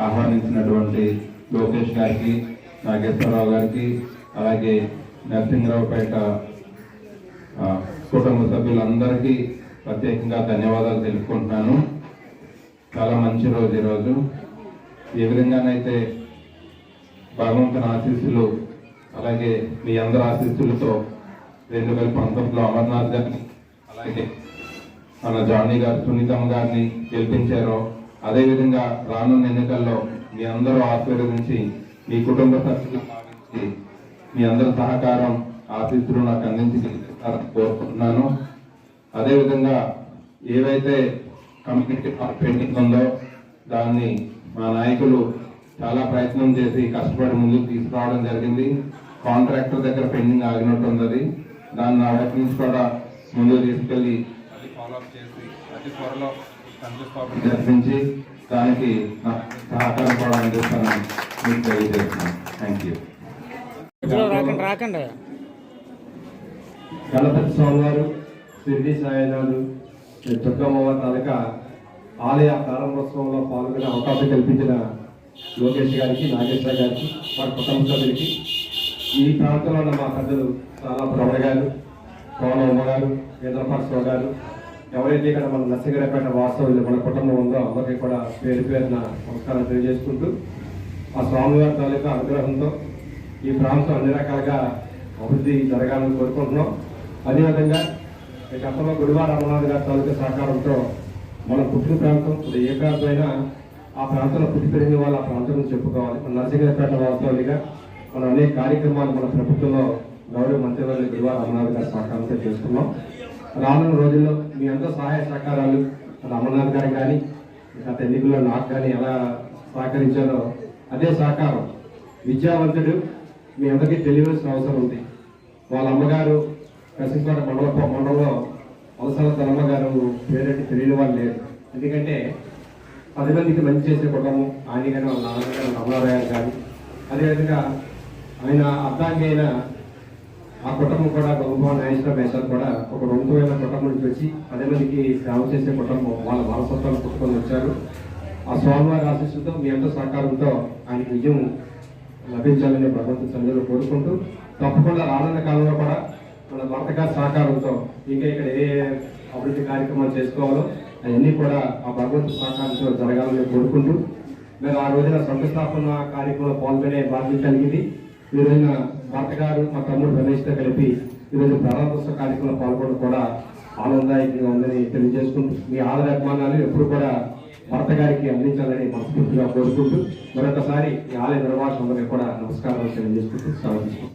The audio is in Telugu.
ఆహ్వానించినటువంటి లోకేష్ గారికి, నాగేశ్వరరావు గారికి, అలాగే నరసింహరావుపేట కుటుంబ సభ్యులందరికీ ప్రత్యేకంగా ధన్యవాదాలు తెలుపుకుంటున్నాను. చాలా మంచి రోజు ఈరోజు. ఏ విధంగానైతే భగవంతుని ఆశీస్సులు అలాగే మీ అందరి ఆశీస్సులతో 2019లో అమర్నాథ్ గారిని అలాగే మన జానీ గారు సునీతమ్మ గారిని గెలిపించారో అదేవిధంగా రానున్న ఎన్నికల్లో మీ అందరూ ఆశీర్వదించి మీ కుటుంబ సభ్యులు భావించి మీ అందరి సహకారం ఆశీస్సులు నాకు అందించి గెలిపిస్తారని కోరుకుంటున్నాను. అదేవిధంగా ఏవైతే కమ్యూనిటీ పెండింగ్ ఉందో దాన్ని మా నాయకులు చాలా ప్రయత్నం చేసి కష్టపడి ముందుకు తీసుకురావడం జరిగింది. కాంట్రాక్టర్ దగ్గర పెండింగ్ ఆగినట్టు ఉన్నది. దాన్ని నా వైపు నుంచి కూడా ముందుకు తీసుకెళ్లి అది ఫాలోఅప్ చేసి అతి త్వరలో శంకుస్థాపన జరిపించి దానికి నా సహకారం కూడా అందిస్తానని మీకు తెలియజేస్తున్నాను. Thank you. గణపతి స్వామి వారు, షిరిడి సాయినాథు, దుర్గమ్మ తాలూకా ఆలయ ప్రారంభోత్సవంలో పాల్గొనే అవకాశం కల్పించిన లోకేష్ గారికి, నాగేశ్వర గారికి, వారి కుటుంబ సభ్యులకి, ఈ ప్రాంతంలో ఉన్న మా పెద్దలు చాలా ప్రవణ గారు, కోనమ్మ గారు, ఇంద్రపాశ్వ గారు, ఎవరైతే ఇక్కడ మన నర్సింగరపేట వాస్తవులు మన కుటుంబం ఉందో అందరికీ కూడా పేరు పేరున నమస్కారం తెలియజేసుకుంటూ ఆ స్వామివారి తాలూకా అనుగ్రహంతో ఈ ప్రాంతం అన్ని రకాలుగా అభివృద్ధి జరగాలని కోరుకుంటున్నాం. అదేవిధంగా గతంలో గుడివాడ అమర్నాథ్ గారి తాలూకా సహకారంతో మన పుట్టిన ప్రాంతం ఇప్పుడు ఏ ప్రాంతం అయినా ఆ ప్రాంతంలో పుట్టి పెరిగిన వాళ్ళు ఆ ప్రాంతం నుంచి చెప్పుకోవాలి. మన నరసింహపేట వాస్తవులుగా మనం అనేక కార్యక్రమాలు మన ప్రభుత్వంలో గౌరవ మంత్రివర్యులు గుడివాడ అమర్నాథ్ గారి సహకారంతో చేస్తున్నాం. రానున్న రోజుల్లో మీ అందరూ సహాయ సహకారాలు అమర్నాథ్ గారికి కానీ గత ఎన్నికల్లో నాకు కానీ ఎలా సహకరించారో అదే సహకారం విద్యావంతుడు మీ అందరికీ తెలియవలసిన అవసరం ఉంది. వాళ్ళ అమ్మగారు కసింపేట మండలంలో వలసల తలమ్మ గారు పేరెట్టి తెలియని వాళ్ళు లేరు. ఎందుకంటే 10 మందికి మంచి చేసే కుటుంబం ఆయన కానీ వాళ్ళ నాన్నగారు రమణారాయ కానీ అదేవిధంగా ఆయన అర్థాంగి అయిన ఆ కుటుంబం కూడా గొప్ప నాగేశ్వర మేషాలు కూడా ఒక ఉన్నతమైన కుటుంబం నుంచి వచ్చి 10 మందికి సేవ చేసే కుటుంబం వాళ్ళ వారసత్వాలు పుట్టుకొని వచ్చారు. ఆ స్వామివారి ఆశీస్సులతో మీ అందరి సహకారంతో ఆయనకి విజయం లభించాలని భగవంతుని సన్నిధిలో కోరుకుంటూ తప్పకుండా రానున్న కాలంలో కూడా మన భర్త గారి సహకారంతో ఇంకా ఇక్కడ ఏ అభివృద్ధి కార్యక్రమాలు చేసుకోవాలో అవన్నీ కూడా ఆ భగవంతుని సహకారంతో జరగాలని కోరుకుంటూ మేము ఆ రోజున శంకుస్థాపన కార్యక్రమంలో పాల్గొనే బాధ్యత కలిగింది. ఈ రోజున భర్త గారు మా తమ్ముడు రమేష్తో కలిపి ఈరోజు ప్రారంభోత్సవ కార్యక్రమంలో పాల్గొనడం కూడా ఆనందదాయకంగా ఉందని తెలియజేసుకుంటూ మీ ఆదర అభిమానాలు ఎప్పుడు కూడా భర్త గారికి అందించాలని మనస్ఫూర్తిగా కోరుకుంటూ మరొకసారి ఈ ఆలయ నిర్వాహకులందరికీ కూడా నమస్కారాలు తెలియజేసుకుంటూ సెలవు తీసుకుంటాం.